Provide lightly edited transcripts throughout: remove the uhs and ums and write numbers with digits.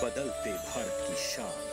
बदलते भारत की शान।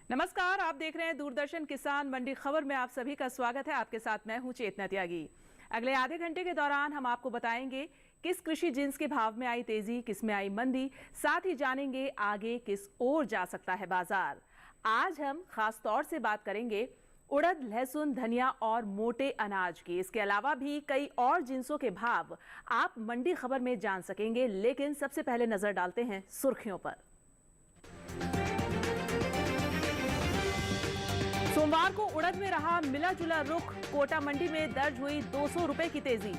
नमस्कार, आप देख रहे हैं दूरदर्शन किसान मंडी खबर में आप सभी का स्वागत है। आपके साथ मैं हूं चेतना त्यागी। अगले आधे घंटे के दौरान हम आपको बताएंगे किस कृषि जिन्स के भाव में आई तेजी, किस में आई मंदी, साथ ही जानेंगे आगे किस ओर जा सकता है बाजार। आज हम खास तौर से बात करेंगे उड़द, लहसुन, धनिया और मोटे अनाज की। इसके अलावा भी कई और जिन्सों के भाव आप मंडी खबर में जान सकेंगे, लेकिन सबसे पहले नजर डालते हैं सुर्खियों पर। सोमवार को उड़द में रहा मिला जुला रुख, कोटा मंडी में दर्ज हुई 200 रुपए की तेजी।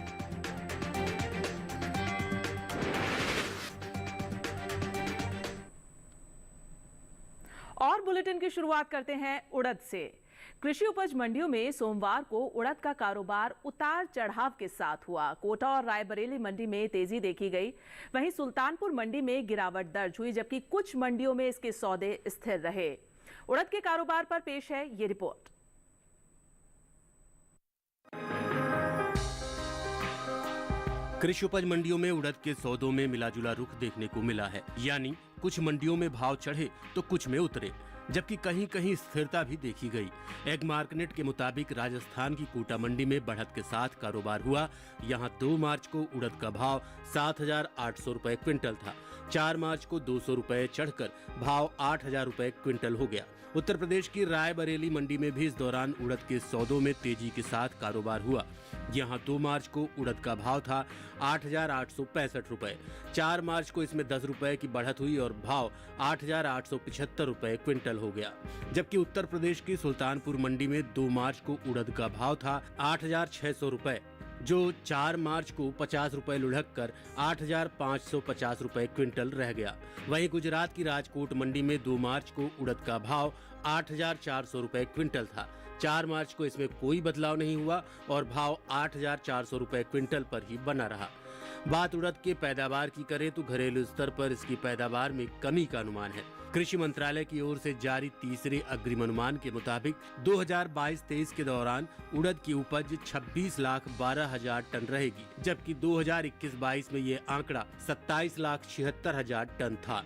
और बुलेटिन की शुरुआत करते हैं उड़द से। कृषि उपज मंडियों में सोमवार को उड़द का कारोबार उतार चढ़ाव के साथ हुआ। कोटा और रायबरेली मंडी में तेजी देखी गई, वहीं सुल्तानपुर मंडी में गिरावट दर्ज हुई, जबकि कुछ मंडियों में इसके सौदे स्थिर रहे। उड़द के कारोबार पर पेश है ये रिपोर्ट। कृषि उपज मंडियों में उड़द के सौदों में मिलाजुला रुख देखने को मिला है, यानी कुछ मंडियों में भाव चढ़े तो कुछ में उतरे, जबकि कहीं कहीं स्थिरता भी देखी गई। एग मार्केट के मुताबिक राजस्थान की कोटा मंडी में बढ़त के साथ कारोबार हुआ। यहां 2 मार्च को उड़द का भाव 7,800 रुपए क्विंटल था। 4 मार्च को 200 रुपए चढ़कर भाव 8,000 रुपए क्विंटल हो गया। उत्तर प्रदेश की रायबरेली मंडी में भी इस दौरान उड़द के सौदों में तेजी के साथ कारोबार हुआ। यहां 2 मार्च को उड़द का भाव था 8,865 रुपए। 4 मार्च को इसमें 10 रुपए की बढ़त हुई और भाव 8,875 रुपए क्विंटल हो गया। जबकि उत्तर प्रदेश की सुल्तानपुर मंडी में 2 मार्च को उड़द का भाव था 8,600 रुपए, जो 4 मार्च को 50 रुपए लुढ़क कर 8,550 रुपए क्विंटल रह गया। वहीं गुजरात की राजकोट मंडी में 2 मार्च को उड़द का भाव 8,400 रुपए क्विंटल था। 4 मार्च को इसमें कोई बदलाव नहीं हुआ और भाव 8,400 रुपए क्विंटल पर ही बना रहा। बात उड़द के पैदावार की करें तो घरेलू स्तर पर इसकी पैदावार में कमी का अनुमान है। कृषि मंत्रालय की ओर से जारी तीसरे अग्रिम अनुमान के मुताबिक 2022-23 के दौरान उड़द की उपज 26,12,000 टन रहेगी, जबकि 2021-22 में ये आंकड़ा 27,76,000 टन था।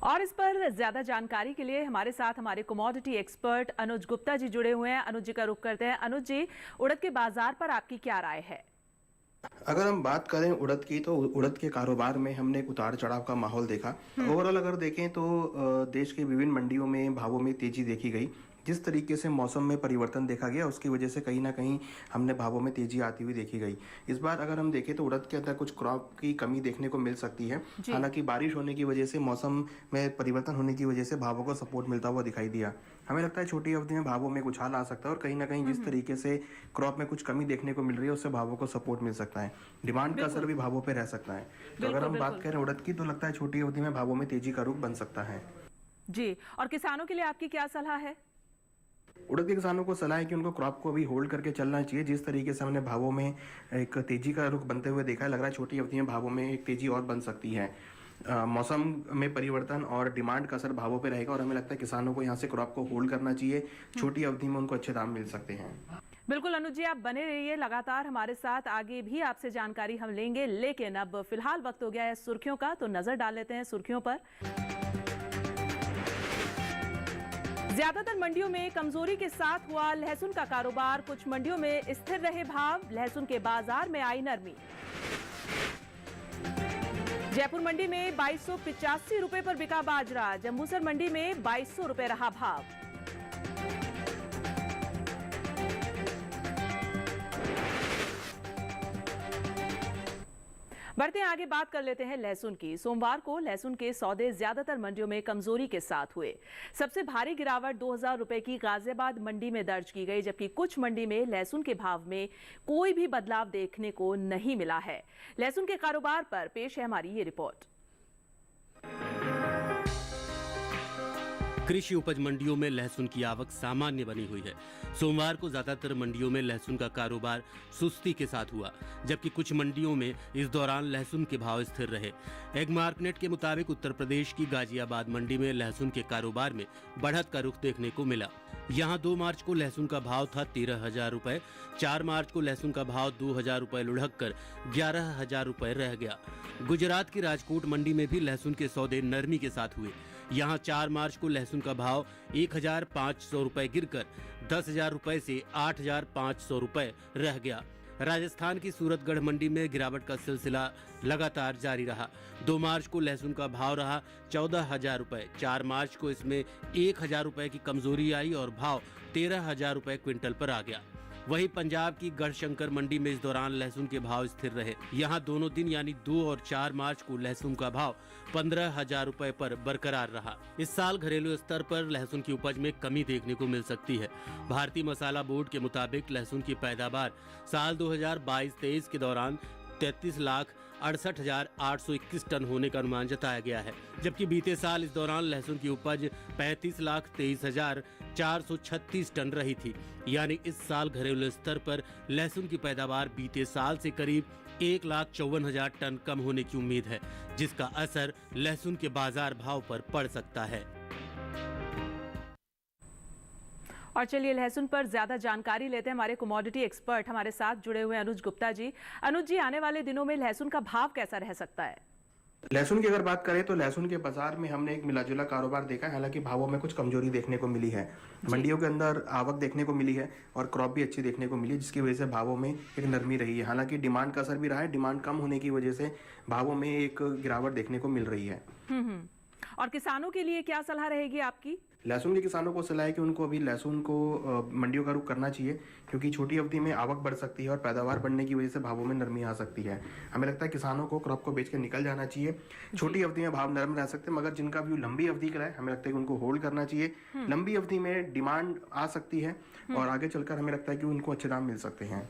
और इस पर ज्यादा जानकारी के लिए हमारे साथ हमारे कमोडिटी एक्सपर्ट अनुज गुप्ता जी जुड़े हुए हैं। अनुज जी का रुख करते हैं। अनुज जी, उड़द के बाजार पर आपकी क्या राय है? अगर हम बात करें उड़द की, तो उड़द के कारोबार में हमने एक उतार चढ़ाव का माहौल देखा। ओवरऑल अगर देखें तो देश के विभिन्न मंडियों में भावों में तेजी देखी गई। जिस तरीके से मौसम में परिवर्तन देखा गया, उसकी वजह से कहीं ना कहीं हमने भावों में तेजी आती हुई देखी गई। इस बार अगर हम देखें तो उड़द के अंदर कुछ क्रॉप की कमी देखने को मिल सकती है। हालांकि बारिश होने की वजह से, मौसम में परिवर्तन होने की वजह से भावों को सपोर्ट मिलता हुआ दिखाई दिया। हमें लगता है छोटी अवधि में भावों में उछाल आ सकता है और कहीं ना कहीं जिस तरीके से क्रॉप में कुछ कमी देखने को मिल रही है, उससे भावों को सपोर्ट मिल सकता है। डिमांड का असर भी भावों पर रह सकता है। तो अगर हम बात करें उड़द की, तो लगता है छोटी अवधि में भावों में तेजी का रुख बन सकता है जी। और किसानों के लिए आपकी क्या सलाह है? उड़द के किसानों को सलाह है कि उनको क्रॉप को अभी होल्ड करके चलना चाहिए। जिस तरीके से हमने भावों में एक तेजी का रुख बनते हुए देखा है, लग रहा है छोटी अवधि में भावों में एक तेजी और बन सकती है। मौसम में परिवर्तन और डिमांड का असर भावों पे रहेगा और हमें लगता है किसानों को यहाँ से क्रॉप को होल्ड करना चाहिए। छोटी अवधि में उनको अच्छे दाम मिल सकते हैं। बिल्कुल अनुज जी, आप बने रहिए लगातार हमारे साथ, आगे भी आपसे जानकारी हम लेंगे। लेकिन अब फिलहाल वक्त हो गया है सुर्खियों का, तो नजर डाल लेते हैं सुर्खियों पर। ज्यादातर मंडियों में कमजोरी के साथ हुआ लहसुन का कारोबार। कुछ मंडियों में स्थिर रहे भाव। लहसुन के बाजार में आई नरमी। जयपुर मंडी में 2285 रुपए पर बिका बाजरा। जम्बूसर मंडी में 2200 रुपए रहा भाव। बढ़ते हैं आगे, बात कर लेते हैं लहसुन की। सोमवार को लहसुन के सौदे ज्यादातर मंडियों में कमजोरी के साथ हुए। सबसे भारी गिरावट 2000 रुपए की गाजियाबाद मंडी में दर्ज की गई, जबकि कुछ मंडी में लहसुन के भाव में कोई भी बदलाव देखने को नहीं मिला है। लहसुन के कारोबार पर पेश है हमारी ये रिपोर्ट। कृषि उपज मंडियों में लहसुन की आवक सामान्य बनी हुई है। सोमवार को ज्यादातर मंडियों में लहसुन का कारोबार सुस्ती के साथ हुआ, जबकि कुछ मंडियों में इस दौरान लहसुन के भाव स्थिर रहे। एग मार्केट के मुताबिक उत्तर प्रदेश की गाजियाबाद मंडी में लहसुन के कारोबार में बढ़त का रुख देखने को मिला। यहां 2 मार्च को लहसुन का भाव था 13,000 रुपए। 4 मार्च को लहसुन का भाव 2,000 रुपए लुढ़क कर 11,000 रुपए रह गया। गुजरात की राजकोट मंडी में भी लहसुन के सौदे नरमी के साथ हुए। यहां 4 मार्च को लहसुन का भाव 1,500 रुपए गिरकर 10,000 रुपए से 8,500 रुपए रह गया। राजस्थान की सूरतगढ़ मंडी में गिरावट का सिलसिला लगातार जारी रहा। 2 मार्च को लहसुन का भाव रहा 14,000 रुपए। 4 मार्च को इसमें 1,000 रुपए की कमजोरी आई और भाव 13,000 रुपए क्विंटल पर आ गया। वहीं पंजाब की गढ़शंकर मंडी में इस दौरान लहसुन के भाव स्थिर रहे। यहां दोनों दिन यानी 2 और 4 मार्च को लहसुन का भाव 15,000 रुपए पर बरकरार रहा। इस साल घरेलू स्तर पर लहसुन की उपज में कमी देखने को मिल सकती है। भारतीय मसाला बोर्ड के मुताबिक लहसुन की पैदावार साल 2022-23 के दौरान 33,68,821 टन होने का अनुमान जताया गया है, जबकि बीते साल इस दौरान लहसुन की उपज 35,23,436 टन रही थी। यानी इस साल घरेलू स्तर पर लहसुन की पैदावार बीते साल से करीब 1,54,000 टन कम होने की उम्मीद है, जिसका असर लहसुन के बाजार भाव पर पड़ सकता है। और चलिए लहसुन पर ज्यादा जानकारी लेते हैं। हमारे कमोडिटी एक्सपर्ट हमारे साथ जुड़े हुए हैं अनुज गुप्ता जी। अनुज जी, आने वाले दिनों में लहसुन का भाव कैसा रह सकता है? लहसुन की अगर बात करें तो लहसुन के बाजार में हमने एक मिलाजुला कारोबार देखा है। हालांकि भावों में कुछ कमजोरी देखने को मिली है। मंडियों के अंदर आवक देखने को मिली है और क्रॉप भी अच्छी देखने को मिली है, जिसकी वजह से भावों में एक नरमी रही है। हालांकि डिमांड का असर भी रहा है। डिमांड कम होने की वजह से भावों में एक गिरावट देखने को मिल रही है। और किसानों के लिए क्या सलाह रहेगी आपकी? लहसुन के किसानों को सलाह है कि उनको अभी लहसुन को मंडियों का रुख करना चाहिए, क्योंकि छोटी अवधि में आवक बढ़ सकती है और पैदावार बढ़ने की वजह से भावों में नरमी आ सकती है। हमें लगता है किसानों को क्रॉप को बेच के निकल जाना चाहिए। छोटी अवधि में भाव नरम रह सकते हैं, मगर जिनका व्यू लंबी अवधि का है, हमें लगता है कि उनको होल्ड करना चाहिए। लंबी अवधि में डिमांड आ सकती है और आगे चलकर हमें लगता है कि उनको अच्छे दाम मिल सकते हैं।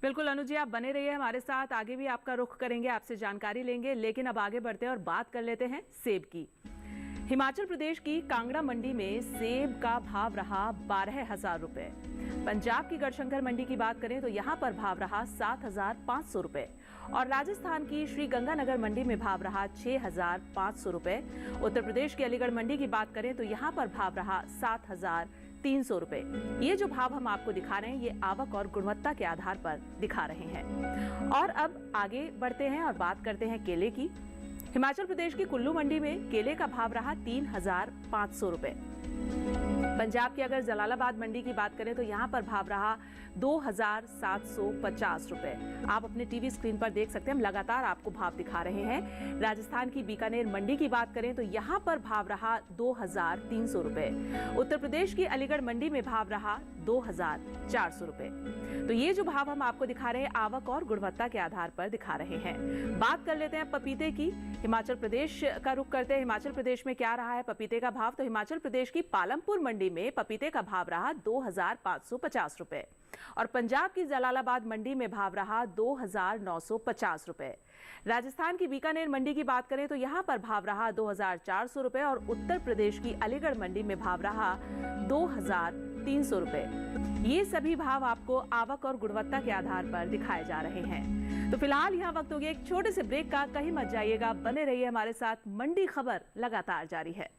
बिल्कुल अनुज जी, आप बने रहिए हमारे साथ, आगे भी आपका रुख करेंगे, आपसे जानकारी लेंगे। लेकिन अब आगे बढ़ते हैं और बात कर लेते हैं सेब की। हिमाचल प्रदेश की कांगड़ा मंडी में सेब का भाव रहा 12,000 रुपए। पंजाब की गढ़शंकर मंडी की बात करें तो यहाँ पर भाव रहा 7,500 रुपए और राजस्थान की श्री गंगानगर मंडी में भाव रहा 6,500 रुपए। उत्तर प्रदेश की अलीगढ़ मंडी की बात करें तो यहाँ पर भाव रहा 7,300 रुपए। ये जो भाव हम आपको दिखा रहे हैं, ये आवक और गुणवत्ता के आधार पर दिखा रहे हैं। और अब आगे बढ़ते हैं और बात करते हैं केले की। हिमाचल प्रदेश की कुल्लू मंडी में केले का भाव रहा 3,500 रुपए। पंजाब की अगर जलालाबाद मंडी की बात करें तो यहाँ पर भाव रहा 2,750 रुपए। आप अपने टीवी स्क्रीन पर देख सकते हैं, हम लगातार आपको भाव दिखा रहे हैं। राजस्थान की बीकानेर मंडी की बात करें तो यहाँ पर भाव रहा 2,300 रुपए। उत्तर प्रदेश की अलीगढ़ मंडी में भाव रहा 2,400 रुपए। तो ये जो भाव हम आपको दिखा रहे हैं, आवक और गुणवत्ता के आधार पर दिखा रहे हैं। बात कर लेते हैं पपीते की। हिमाचल प्रदेश का रुख करते हैं। हिमाचल प्रदेश में क्या रहा है पपीते का भाव? तो हिमाचल प्रदेश की पालमपुर मंडी में पपीते का भाव रहा 2,550 रुपए और पंजाब की जलालाबाद मंडी में भाव रहा 2,950 रुपए। राजस्थान की बीकानेर मंडी की बात करें तो यहाँ पर भाव रहा 2,400 रुपए और उत्तर प्रदेश की अलीगढ़ मंडी में भाव रहा 2,300 रुपए। ये सभी भाव आपको आवक और गुणवत्ता के आधार पर दिखाए जा रहे हैं। तो फिलहाल यहाँ वक्त हो गया एक छोटे से ब्रेक का, कहीं मत जाइएगा, बने रहिए हमारे साथ। मंडी खबर लगातार जारी है।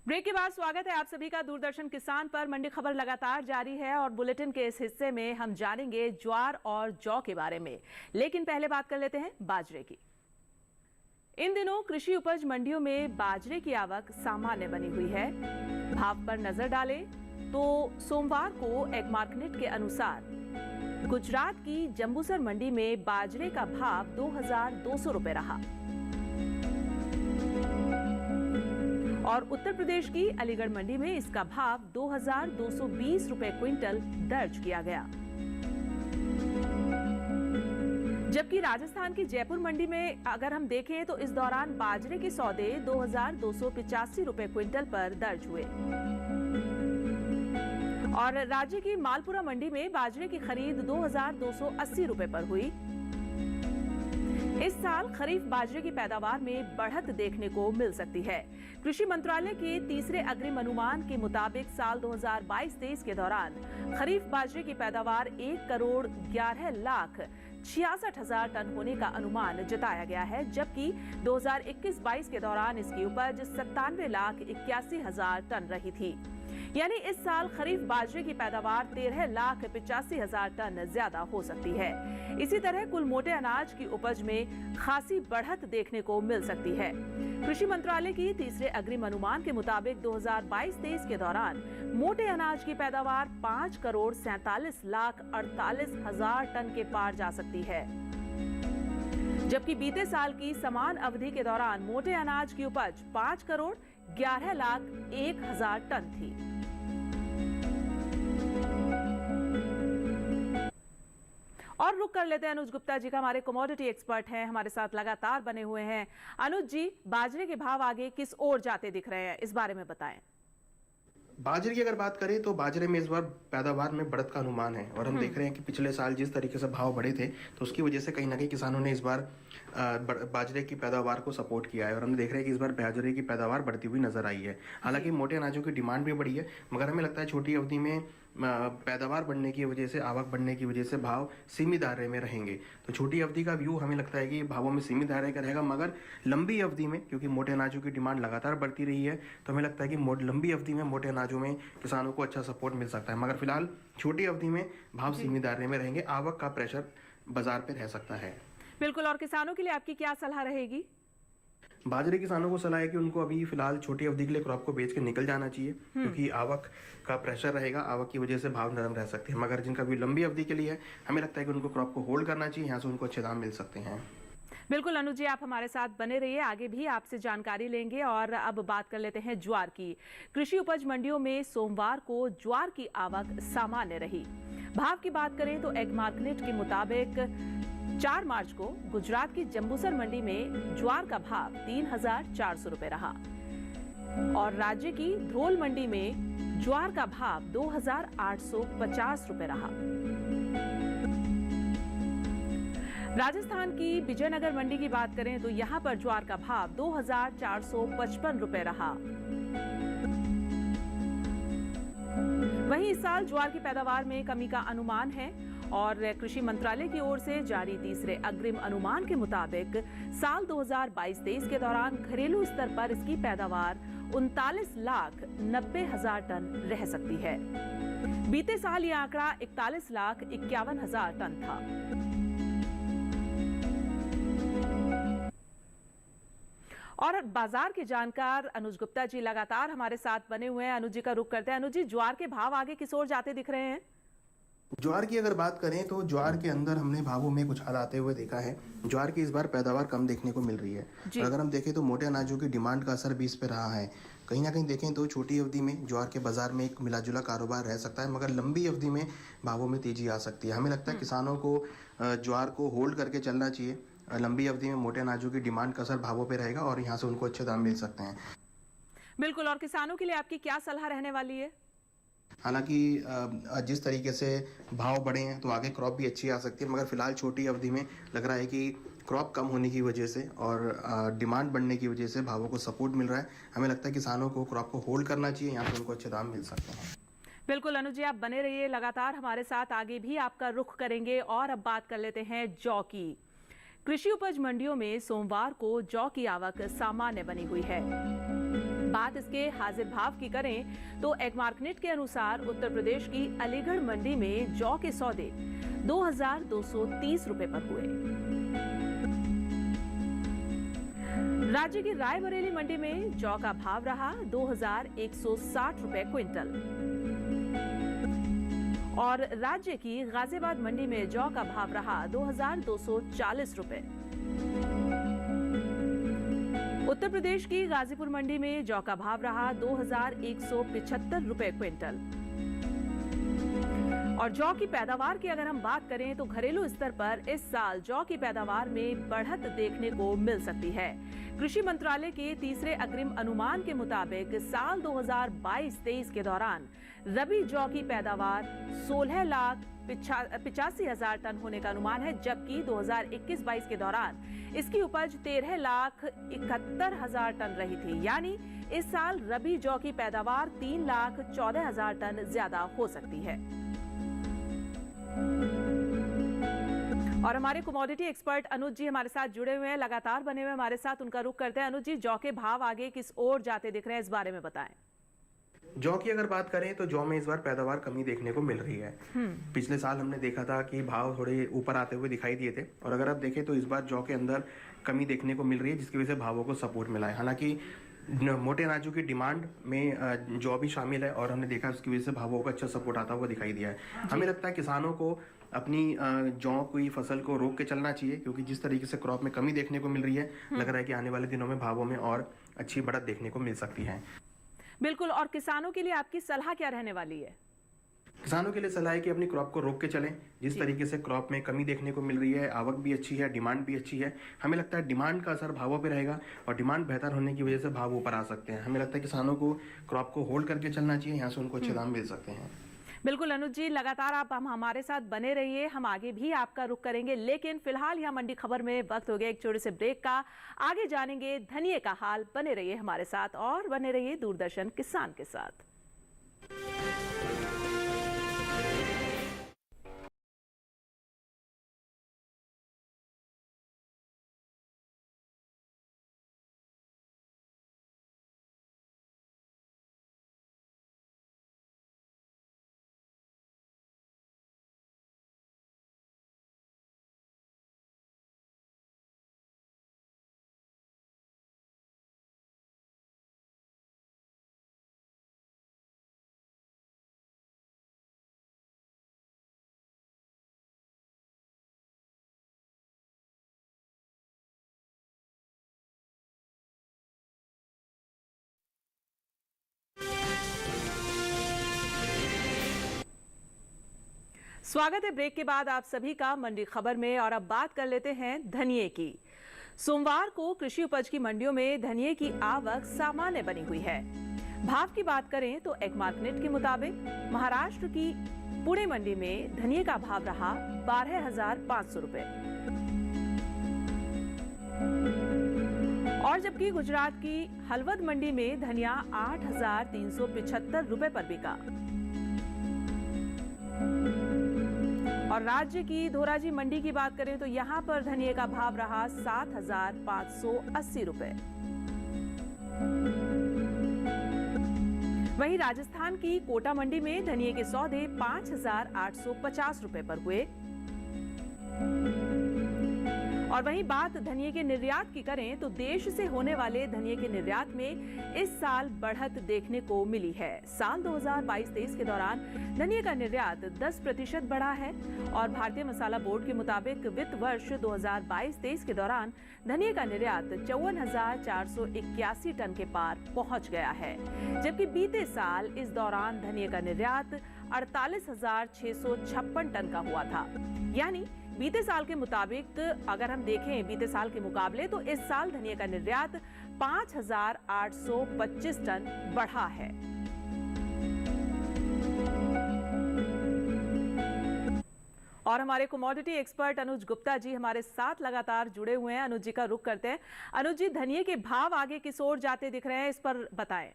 ब्रेक के बाद स्वागत है आप सभी का दूरदर्शन किसान पर। मंडी खबर लगातार जारी है और बुलेटिन के इस हिस्से में हम जानेंगे ज्वार और जौ के बारे में, लेकिन पहले बात कर लेते हैं बाजरे की। इन दिनों कृषि उपज मंडियों में बाजरे की आवक सामान्य बनी हुई है। भाव पर नजर डालें तो सोमवार को एग्मार्कनेट के अनुसार गुजरात की जंबूसर मंडी में बाजरे का भाव 2,200 रुपए रहा और उत्तर प्रदेश की अलीगढ़ मंडी में इसका भाव 2,220 रुपए क्विंटल दर्ज किया गया। जबकि राजस्थान की जयपुर मंडी में अगर हम देखें तो इस दौरान बाजरे के सौदे 2,285 रुपए क्विंटल पर दर्ज हुए और राज्य की मालपुरा मंडी में बाजरे की खरीद 2,280 रुपए पर हुई। इस साल खरीफ बाजरे की पैदावार में बढ़त देखने को मिल सकती है। कृषि मंत्रालय के तीसरे अग्रिम अनुमान के मुताबिक साल 2022-23 के दौरान खरीफ बाजरे की पैदावार 1,11,66,000 टन होने का अनुमान जताया गया है, जबकि 2021-22 के दौरान इसकी उपज 97,81,000 टन रही थी। यानी इस साल खरीफ बाजरे की पैदावार 13,85,000 टन ज्यादा हो सकती है। इसी तरह कुल मोटे अनाज की उपज में खासी बढ़त देखने को मिल सकती है। कृषि मंत्रालय की तीसरे अग्रिम अनुमान के मुताबिक 2022-23 के दौरान मोटे अनाज की पैदावार 5,47,48,000 टन के पार जा सकती है, जबकि बीते साल की समान अवधि के दौरान मोटे अनाज की उपज 5,11,01,000 टन थी। और रुक कर लेते हैं अनुज गुप्ता जी का, हमारे कमोडिटी एक्सपर्ट हैं, हमारे साथ लगातार बने हुए हैं। अनुज जी, बाजरे के भाव आगे किस ओर जाते दिख रहे हैं, इस बारे में बताएं। बाजरे की अगर बात करें तो बाजरे में इस बार पैदावार में बढ़त का अनुमान है और हम देख रहे हैं कि पिछले साल जिस तरीके से भाव बढ़े थे तो उसकी वजह से कहीं ना कहीं किसानों ने इस बार बाजरे की पैदावार को सपोर्ट किया है और हम देख रहे हैं कि इस बार बाजरे की पैदावार बढ़ती हुई नजर आई है। हालांकि मोटे अनाजों की डिमांड भी बढ़ी है, मगर हमें लगता है छोटी अवधि में पैदावार बढ़ने की वजह से, आवक बढ़ने की वजह से भाव सीमित दायरे में रहेंगे। तो छोटी अवधि का व्यू हमें लगता है कि भावों में सीमित दायरे का रहेगा, मगर लंबी अवधि में क्योंकि मोटे अनाजों की डिमांड लगातार बढ़ती रही है तो हमें लगता है कि लंबी अवधि में मोटे अनाजों में किसानों को अच्छा सपोर्ट मिल सकता है। मगर फिलहाल छोटी अवधि में भाव सीमित दायरे में रहेंगे, आवक का प्रेशर बाजार पे रह सकता है। बिल्कुल। और किसानों के लिए आपकी क्या सलाह रहेगी? बाजरे किसानों को सलाह है कि उनको अभी फिलहाल छोटी अवधि के लिए क्रॉप को बेच के निकल जाना चाहिए, क्योंकि आवक का प्रेशर रहेगा, आवक की वजह से भाव नरम रह सकते हैं। मगर जिनका भी लंबी अवधि के लिए है, हमें लगता है कि उनको क्रॉप को होल्ड करना चाहिए, यहाँ से उनको अच्छे दाम मिल सकते हैं। बिल्कुल अनुज जी, आप हमारे साथ बने रहिए, आगे भी आपसे जानकारी लेंगे। और अब बात कर लेते हैं ज्वार की। कृषि उपज मंडियों में सोमवार को ज्वार की आवक सामान्य रही। भाव की बात करें तो एग्मार्कनेट के मुताबिक 4 मार्च को गुजरात की जंबूसर मंडी में ज्वार का भाव 3,400 रुपए रहा और राज्य की धरोल मंडी में ज्वार का भाव 2,850 रुपए रहा। राजस्थान की विजयनगर मंडी की बात करें तो यहां पर ज्वार का भाव 2,455 रुपए रहा। वहीं इस साल ज्वार की पैदावार में कमी का अनुमान है और कृषि मंत्रालय की ओर से जारी तीसरे अग्रिम अनुमान के मुताबिक साल 2022-23 के दौरान घरेलू स्तर पर इसकी पैदावार 39,90,000 टन रह सकती है। बीते साल ये आंकड़ा 41,51,000 टन था। और बाजार के जानकार अनुज गुप्ता जी लगातार हमारे साथ बने हुए हैं। अनुज जी का रुख करते हैं। अनुज जी, ज्वार के भाव आगे किस ओर जाते दिख रहे हैं? ज्वार की अगर बात करें तो ज्वार के अंदर हमने भावों में कुछ आते हुए देखा है। ज्वार की इस बार पैदावार कम देखने को मिल रही है और अगर हम देखें तो मोटे अनाजों की डिमांड का असर भी इस पे रहा है। कहीं ना कहीं देखें तो छोटी अवधि में ज्वार के बाजार में एक मिलाजुला कारोबार रह सकता है, मगर लंबी अवधि में भावों में तेजी आ सकती है। हमें लगता है किसानों को ज्वार को होल्ड करके चलना चाहिए। लंबी अवधि में मोटे अनाजों की डिमांड का असर भावों पे रहेगा और यहाँ से उनको अच्छे दाम मिल सकते हैं। बिल्कुल। और किसानों के लिए आपकी क्या सलाह रहने वाली है? हालांकि जिस तरीके से भाव बढ़े हैं तो आगे क्रॉप भी अच्छी आ सकती है, मगर फिलहाल छोटी अवधि में लग रहा है कि क्रॉप कम होने की वजह से और डिमांड बढ़ने की वजह से भावों को सपोर्ट मिल रहा है। हमें लगता है किसानों को क्रॉप को होल्ड करना चाहिए, यहाँ से उनको अच्छे दाम मिल सकते हैं। बिल्कुल अनुज जी, आप बने रहिए लगातार हमारे साथ, आगे भी आपका रुख करेंगे। और अब बात कर लेते हैं जौ की। कृषि उपज मंडियों में सोमवार को जौ की आवक सामान्य बनी हुई है। बात इसके हाजिर भाव की करें तो एगमार्कनेट के अनुसार उत्तर प्रदेश की अलीगढ़ मंडी में जौ के सौदे 2,230 रुपए पर हुए। राज्य की रायबरेली मंडी में जौ का भाव रहा 2,160 रुपए क्विंटल और राज्य की गाजियाबाद मंडी में जौ का भाव रहा 2,240 रुपए। उत्तर प्रदेश की गाजीपुर मंडी में जौ का भाव रहा 2,175 रुपए क्विंटल और जौ की पैदावार की अगर हम बात करें तो घरेलू स्तर पर इस साल जौ की पैदावार में बढ़त देखने को मिल सकती है। कृषि मंत्रालय के तीसरे अग्रिम अनुमान के मुताबिक साल 2022-23 के दौरान रबी जौ की पैदावार 16,85,000 टन होने का अनुमान है, जबकि 2021-22 के दौरान इसकी उपज 13,71,000 टन रही थी। यानी इस साल रबी जौ की पैदावार 3,14,000 टन ज्यादा हो सकती है। और हमारे कमोडिटी एक्सपर्ट अनुज जी हमारे साथ जुड़े हुए हैं, लगातार बने हुए हमारे साथ, उनका रुख करते हैं। अनुज जी, जौ के भाव आगे किस ओर जाते दिख रहे हैं, इस बारे में बताएं। जौ की अगर बात करें तो जौ में इस बार पैदावार कमी देखने को मिल रही है। पिछले साल हमने देखा था कि भाव थोड़े ऊपर आते हुए दिखाई दिए थे और अगर आप देखें तो इस बार जौ के अंदर कमी देखने को मिल रही है, जिसकी वजह से भावों को सपोर्ट मिला है। हालांकि मोटे अनाजों की डिमांड में जौ भी शामिल है और हमने देखा उसकी वजह से भावों को अच्छा सपोर्ट आता हुआ दिखाई दिया है। हमें लगता है किसानों को अपनी जौ की फसल को रोक के चलना चाहिए, क्योंकि जिस तरीके से क्रॉप में कमी देखने को मिल रही है, लग रहा है कि आने वाले दिनों में भावों में और अच्छी बढ़त देखने को मिल सकती है। बिल्कुल, और किसानों के लिए आपकी सलाह क्या रहने वाली है? किसानों के लिए सलाह है कि अपनी क्रॉप को रोक के चलें। जिस तरीके से क्रॉप में कमी देखने को मिल रही है, आवक भी अच्छी है, डिमांड भी अच्छी है, हमें लगता है डिमांड का असर भावों पे रहेगा और डिमांड बेहतर होने की वजह से भाव ऊपर आ सकते हैं। हमें लगता है किसानों को क्रॉप को होल्ड करके चलना चाहिए, यहाँ से उनको अच्छे दाम मिल सकते हैं। बिल्कुल अनुज जी, लगातार आप हमारे साथ बने रहिए, हम आगे भी आपका रुख करेंगे। लेकिन फिलहाल यहाँ मंडी खबर में वक्त हो गया एक छोटे से ब्रेक का। आगे जानेंगे धनिये का हाल। बने रहिए हमारे साथ और बने रहिए दूरदर्शन किसान के साथ। स्वागत है ब्रेक के बाद आप सभी का मंडी खबर में। और अब बात कर लेते हैं धनिये की। सोमवार को कृषि उपज की मंडियों में धनिये की आवक सामान्य बनी हुई है। भाव की बात करें तो एगमार्कनेट के मुताबिक महाराष्ट्र की पुणे मंडी में धनिये का भाव रहा 12,500 रुपए और जबकि गुजरात की हलवद मंडी में धनिया 8,375 रुपए पर बिका और राज्य की धोराजी मंडी की बात करें तो यहां पर धनिये का भाव रहा 7,580 रुपए। वहीं राजस्थान की कोटा मंडी में धनिये के सौदे 5,850 रुपए पर हुए और वहीं बात धनिये के निर्यात की करें तो देश से होने वाले धनिये के निर्यात में इस साल बढ़त देखने को मिली है। साल 2022-23 के दौरान धनिये का निर्यात 10% बढ़ा है और भारतीय मसाला बोर्ड के मुताबिक वित्त वर्ष 2022-23 के दौरान धनिये का निर्यात 54,481 टन के पार पहुंच गया है, जबकि बीते साल इस दौरान धनिये का निर्यात 48,656 टन का हुआ था। यानी बीते साल के मुताबिक अगर हम देखें बीते साल के मुकाबले तो इस साल धनिये का निर्यात 5,825 टन बढ़ा है। और हमारे कमोडिटी एक्सपर्ट अनुज गुप्ता जी हमारे साथ लगातार जुड़े हुए हैं। अनुज जी का रुख करते हैं। अनुज जी, धनिये के भाव आगे किस ओर जाते दिख रहे हैं, इस पर बताएं।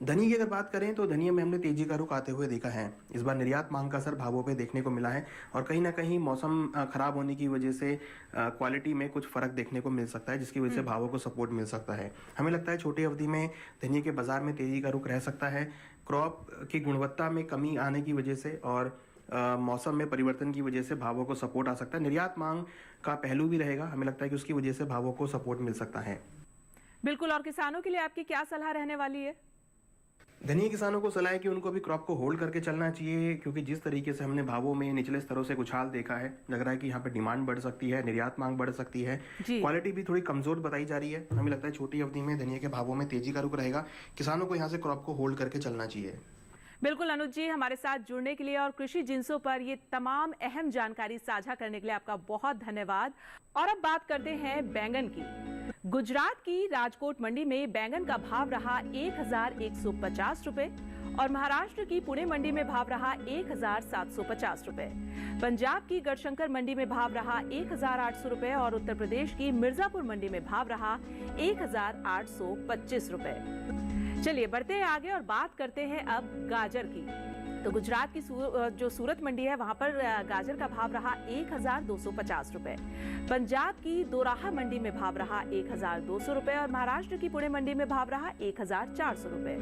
धनिया की अगर बात करें तो धनिया में हमने तेजी का रुख आते हुए देखा है। इस बार निर्यात मांग का असर भावों पे देखने को मिला है और कहीं ना कहीं मौसम खराब होने की वजह से क्वालिटी में कुछ फर्क देखने को मिल सकता है, जिसकी वजह से भावों को सपोर्ट मिल सकता है। हमें लगता है छोटी अवधि में धनिया के बाजार में तेजी का रुख रह सकता है। क्रॉप की गुणवत्ता में कमी आने की वजह से और मौसम में परिवर्तन की वजह से भावों को सपोर्ट आ सकता है। निर्यात मांग का पहलू भी रहेगा, हमें लगता है कि उसकी वजह से भावों को सपोर्ट मिल सकता है। बिल्कुल। और किसानों के लिए आपकी क्या सलाह रहने वाली है? धनिया किसानों को सलाह है कि उनको भी क्रॉप को होल्ड करके चलना चाहिए, क्योंकि जिस तरीके से हमने भावों में निचले स्तरों से उछाल देखा है, लग रहा है कि यहाँ पे डिमांड बढ़ सकती है, निर्यात मांग बढ़ सकती है, क्वालिटी भी थोड़ी कमजोर बताई जा रही है। हमें लगता है छोटी अवधि में धनिया के भावों में तेजी का रुख रहेगा। किसानों को यहाँ से क्रॉप को होल्ड करके चलना चाहिए। बिल्कुल अनुज जी, हमारे साथ जुड़ने के लिए और कृषि जिंसों पर ये तमाम अहम जानकारी साझा करने के लिए आपका बहुत धन्यवाद। और अब बात करते हैं बैंगन की। गुजरात की राजकोट मंडी में बैंगन का भाव रहा 1150 रुपए और महाराष्ट्र की पुणे मंडी में भाव रहा 1750 रुपए। पंजाब की गढ़शंकर मंडी में भाव रहा 1800 रुपए और उत्तर प्रदेश की मिर्जापुर मंडी में भाव रहा 1825 रुपए। चलिए बढ़ते हैं आगे और बात करते हैं अब गाजर की। तो गुजरात की जो सूरत मंडी है वहां पर गाजर का भाव रहा 1250 रुपए। पंजाब की दोराहा मंडी में भाव रहा 1200 रुपए और महाराष्ट्र की पुणे मंडी में भाव रहा 1400 रुपए।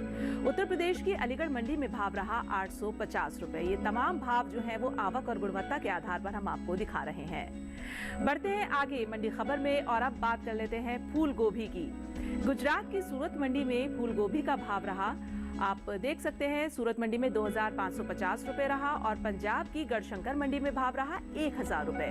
उत्तर प्रदेश की अलीगढ़ मंडी में भाव रहा 850 रुपए। ये तमाम भाव जो है वो आवक और गुणवत्ता के आधार पर हम आपको दिखा रहे हैं। बढ़ते हैं आगे मंडी खबर में और अब बात कर लेते हैं फूल गोभी की। गुजरात की सूरत मंडी में फूल गोभी का भाव रहा, आप देख सकते हैं, सूरत मंडी में 2550 रुपए रहा और पंजाब की गढ़शंकर मंडी में भाव रहा 1000 रुपए।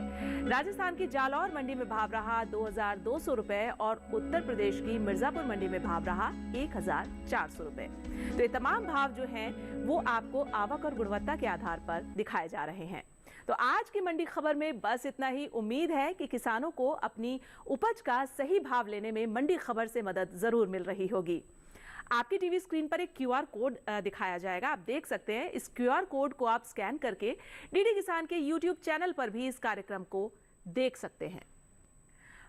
राजस्थान की जालौर मंडी में भाव रहा 2200 रुपए और उत्तर प्रदेश की मिर्जापुर मंडी में भाव रहा 1400 रुपए। तो ये तमाम भाव जो हैं वो आपको आवक और गुणवत्ता के आधार पर दिखाए जा रहे हैं। तो आज की मंडी खबर में बस इतना ही। उम्मीद है कि किसानों को अपनी उपज का सही भाव लेने में मंडी खबर से मदद जरूर मिल रही होगी। आपकी टीवी स्क्रीन पर एक क्यूआर कोड दिखाया जाएगा, आप देख सकते हैं। इस क्यूआर कोड को आप स्कैन करके डीडी किसान के यूट्यूब चैनल पर भी इस कार्यक्रम को देख सकते हैं।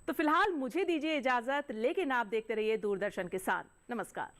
तो फिलहाल मुझे दीजिए इजाजत, लेकिन आप देखते रहिए दूरदर्शन किसान। नमस्कार।